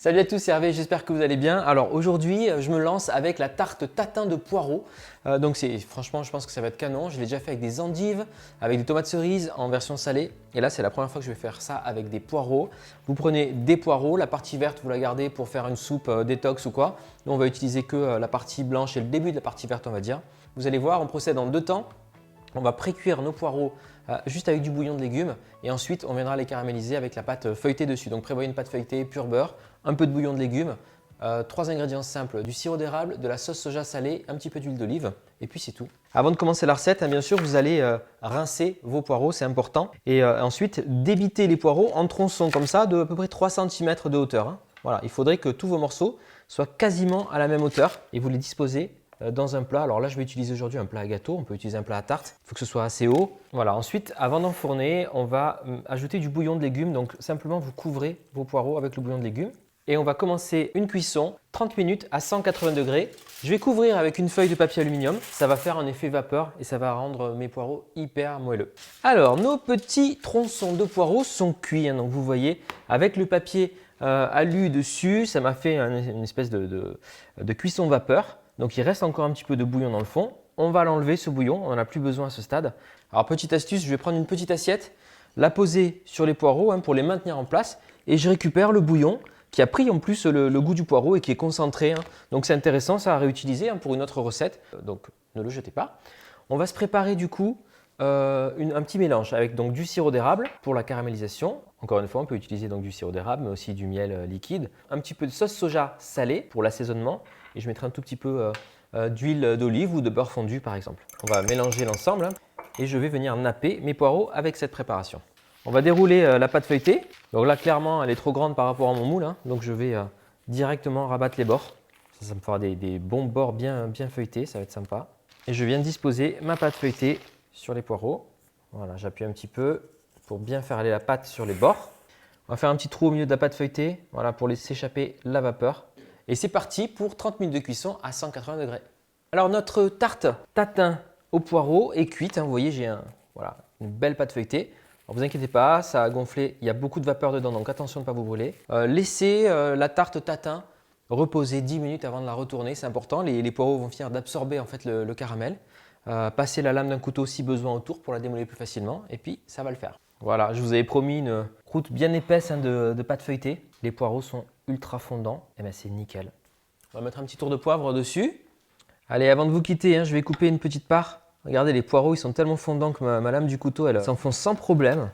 Salut à tous, c'est Hervé, j'espère que vous allez bien. Alors aujourd'hui, je me lance avec la tarte tatin de poireaux. Franchement, je pense que ça va être canon. Je l'ai déjà fait avec des endives, avec des tomates cerises en version salée. Et là, c'est la première fois que je vais faire ça avec des poireaux. Vous prenez des poireaux, la partie verte, vous la gardez pour faire une soupe détox ou quoi. Nous, on va utiliser que la partie blanche et le début de la partie verte, on va dire. Vous allez voir, on procède en deux temps. On va pré-cuire nos poireaux juste avec du bouillon de légumes et ensuite on viendra les caraméliser avec la pâte feuilletée dessus. Donc prévoyez une pâte feuilletée, pur beurre, un peu de bouillon de légumes, 3 ingrédients simples, du sirop d'érable, de la sauce soja salée, un petit peu d'huile d'olive et puis c'est tout. Avant de commencer la recette, bien sûr, vous allez rincer vos poireaux, c'est important. Et ensuite débiter les poireaux en tronçons comme ça de à peu près 3 cm de hauteur. Voilà, il faudrait que tous vos morceaux soient quasiment à la même hauteur et vous les disposez dans un plat. Alors là, je vais utiliser aujourd'hui un plat à gâteau. On peut utiliser un plat à tarte. Il faut que ce soit assez haut. Voilà. Ensuite, avant d'enfourner, on va ajouter du bouillon de légumes. Donc simplement, vous couvrez vos poireaux avec le bouillon de légumes. Et on va commencer une cuisson 30 minutes à 180 degrés. Je vais couvrir avec une feuille de papier aluminium. Ça va faire un effet vapeur et ça va rendre mes poireaux hyper moelleux. Alors, nos petits tronçons de poireaux sont cuits. Donc vous voyez, avec le papier alu dessus, ça m'a fait une espèce de cuisson vapeur. Donc il reste encore un petit peu de bouillon dans le fond. On va l'enlever ce bouillon, on n'en a plus besoin à ce stade. Alors petite astuce, je vais prendre une petite assiette, la poser sur les poireaux pour les maintenir en place et je récupère le bouillon qui a pris en plus le goût du poireau et qui est concentré. Donc c'est intéressant, ça à réutiliser pour une autre recette. Donc ne le jetez pas. On va se préparer du coup un petit mélange avec donc, du sirop d'érable pour la caramélisation. Encore une fois, on peut utiliser donc, du sirop d'érable mais aussi du miel liquide. Un petit peu de sauce soja salée pour l'assaisonnement. Et je mettrai un tout petit peu d'huile d'olive ou de beurre fondu par exemple. On va mélanger l'ensemble et je vais venir napper mes poireaux avec cette préparation. On va dérouler la pâte feuilletée. Donc là, clairement, elle est trop grande par rapport à mon moule. Donc je vais directement rabattre les bords. Ça me fera des bons bords bien feuilletés, ça va être sympa. Et je viens disposer ma pâte feuilletée sur les poireaux. Voilà, j'appuie un petit peu pour bien faire aller la pâte sur les bords. On va faire un petit trou au milieu de la pâte feuilletée, voilà, pour laisser échapper la vapeur. Et c'est parti pour 30 minutes de cuisson à 180 degrés. Alors notre tarte tatin au poireau est cuite. Vous voyez, j'ai une belle pâte feuilletée. Ne vous inquiétez pas, ça a gonflé. Il y a beaucoup de vapeur dedans, donc attention de ne pas vous brûler. Laissez la tarte tatin reposer 10 minutes avant de la retourner. C'est important. Les poireaux vont finir d'absorber en fait, le caramel. Passez la lame d'un couteau si besoin autour pour la démolir plus facilement. Et puis, ça va le faire. Voilà, je vous avais promis une croûte bien épaisse de pâte feuilletée. Les poireaux sont ultra fondants. Et bien, c'est nickel. On va mettre un petit tour de poivre dessus. Allez, avant de vous quitter, je vais couper une petite part. Regardez, les poireaux, ils sont tellement fondants que ma lame du couteau, elle s'enfonce sans problème.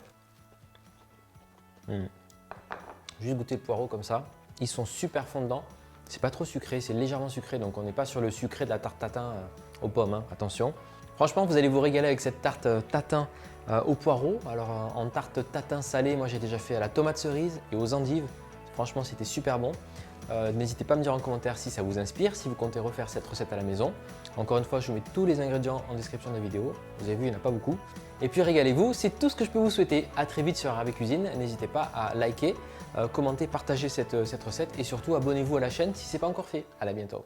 Juste goûter le poireau comme ça. Ils sont super fondants. C'est pas trop sucré, c'est légèrement sucré. Donc, on n'est pas sur le sucré de la tarte tatin aux pommes. Attention. Franchement, vous allez vous régaler avec cette tarte tatin aux poireaux. Alors, en tarte tatin salée, moi, j'ai déjà fait à la tomate cerise et aux endives. Franchement, c'était super bon. N'hésitez pas à me dire en commentaire si ça vous inspire, si vous comptez refaire cette recette à la maison. Encore une fois, je vous mets tous les ingrédients en description de la vidéo. Vous avez vu, il n'y en a pas beaucoup. Et puis régalez-vous, c'est tout ce que je peux vous souhaiter. À très vite sur Hervé Cuisine. N'hésitez pas à liker, commenter, partager cette recette et surtout abonnez-vous à la chaîne si ce n'est pas encore fait. À bientôt.